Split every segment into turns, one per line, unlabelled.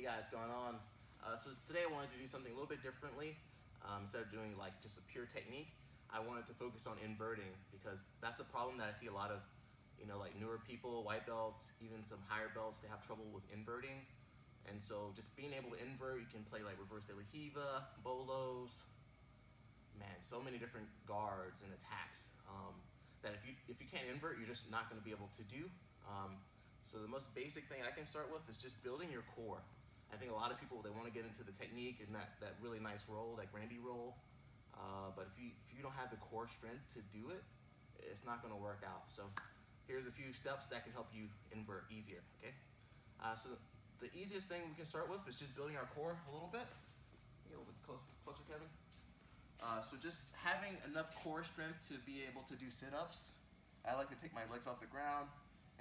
guys, going on? So today I wanted to do something a little bit differently. Instead of doing like just a pure technique, I wanted to focus on inverting because that's a problem that I see a lot of, like newer people, white belts, even some higher belts, they have trouble with inverting. And so just being able to invert, you can play like reverse de la Riva, bolos, man, so many different guards and attacks that if you can't invert, you're just not going to be able to do. So the most basic thing I can start with is just building your core. I think a lot of people, they want to get into the technique and that really nice roll, that grandy roll. But if you don't have the core strength to do it, it's not going to work out. So here's a few steps that can help you invert easier, okay? So the easiest thing we can start with is just building our core a little bit. Get a little bit closer, Kevin. So just having enough core strength to be able to do sit-ups. I like to take my legs off the ground,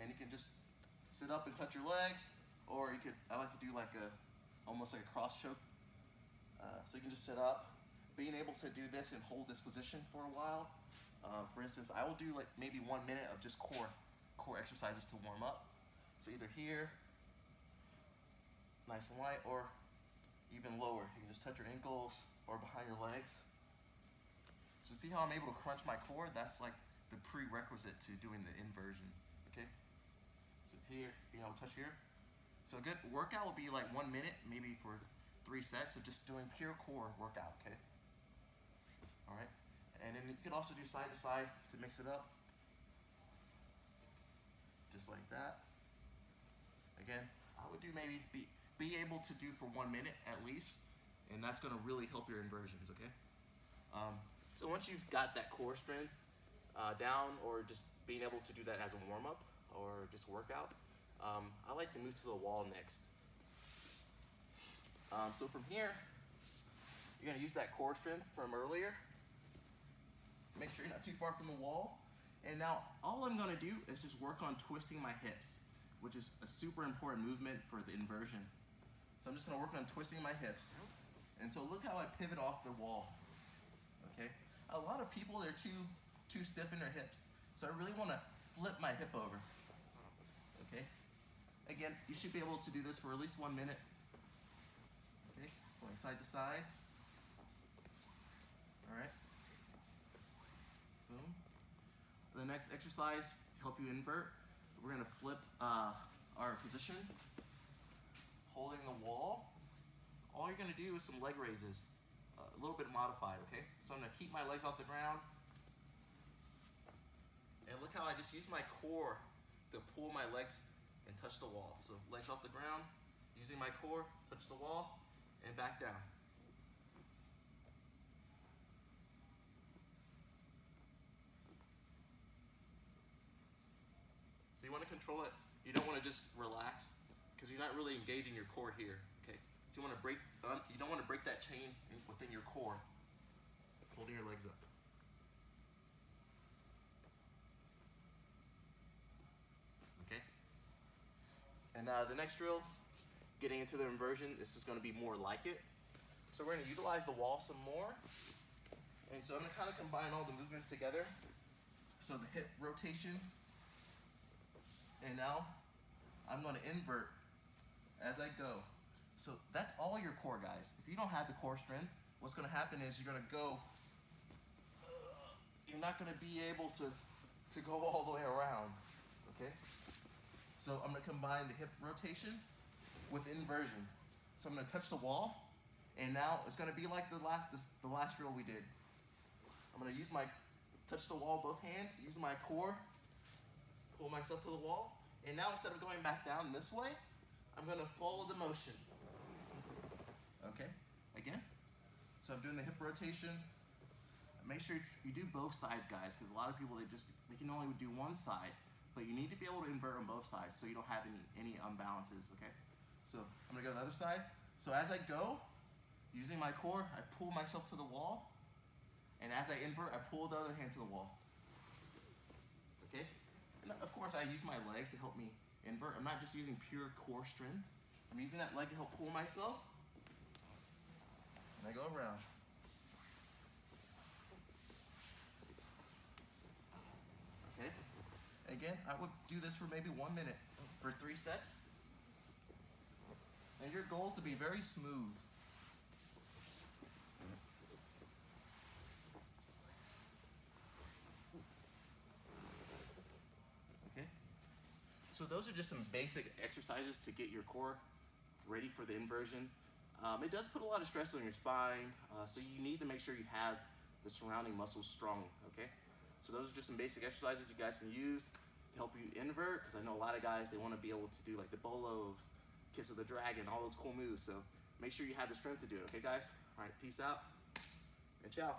and you can just sit up and touch your legs, or I like to do like almost like a cross choke. So you can just sit up. Being able to do this and hold this position for a while. For instance, I will do like maybe 1 minute of just core exercises to warm up. So either here, nice and light, or even lower. You can just touch your ankles or behind your legs. So see how I'm able to crunch my core? That's like the prerequisite to doing the inversion, okay? So here, being able to touch here. So a good workout will be like 1 minute, maybe for 3 sets. So just doing pure core workout, okay? All right, and then you could also do side to side to mix it up. Just like that. Again, I would do maybe be able to do for 1 minute at least, and that's gonna really help your inversions, okay? So once you've got that core strength down, or just being able to do that as a warm up or just workout, I like to move to the wall next. So from here, you're gonna use that core strength from earlier. Make sure you're not too far from the wall. And now all I'm gonna do is just work on twisting my hips, which is a super important movement for the inversion. So I'm just gonna work on twisting my hips. And so look how I pivot off the wall, okay? A lot of people, they're too stiff in their hips. So I really wanna flip my hip over, okay? Again, you should be able to do this for at least 1 minute. Okay, going side to side. All right. Boom. The next exercise to help you invert, we're gonna flip our position, holding the wall. All you're gonna do is some leg raises, a little bit modified, okay? So I'm gonna keep my legs off the ground. And look how I just use my core to pull my legs and touch the wall. So legs off the ground, using my core, touch the wall, and back down. So you want to control it. You don't want to just relax because you're not really engaging your core here. Okay. So you want to break. You don't want to break that chain within your core, holding your legs up. Okay. And the next drill, getting into the inversion, this is going to be more like it. So we're going to utilize the wall some more. And so I'm going to kind of combine all the movements together. So the hip rotation. And now I'm going to invert as I go. So that's all your core, guys. If you don't have the core strength, what's going to happen is you're going to go, you're not going to be able to go all the way around, okay? So I'm going to combine the hip rotation with inversion. So I'm going to touch the wall, and now it's going to be like the last drill we did. I'm going to touch the wall both hands, use my core, pull myself to the wall, and now instead of going back down this way, I'm gonna follow the motion. Okay, again. So I'm doing the hip rotation. Make sure you do both sides, guys, because a lot of people, they can only do one side, but you need to be able to invert on both sides so you don't have any unbalances, okay? So I'm gonna go to the other side. So as I go, using my core, I pull myself to the wall, and as I invert, I pull the other hand to the wall. Okay? And of course, I use my legs to help me invert. I'm not just using pure core strength. I'm using that leg to help pull myself. And I go around. Okay? Again, I would do this for maybe 1 minute for 3 sets. And your goal is to be very smooth. Okay? So those are just some basic exercises to get your core ready for the inversion. It does put a lot of stress on your spine, so you need to make sure you have the surrounding muscles strong, okay? So those are just some basic exercises you guys can use to help you invert, because I know a lot of guys, they want to be able to do like the bolos, kiss of the dragon, all those cool moves. So make sure you have the strength to do it, okay guys? All right, peace out, and ciao.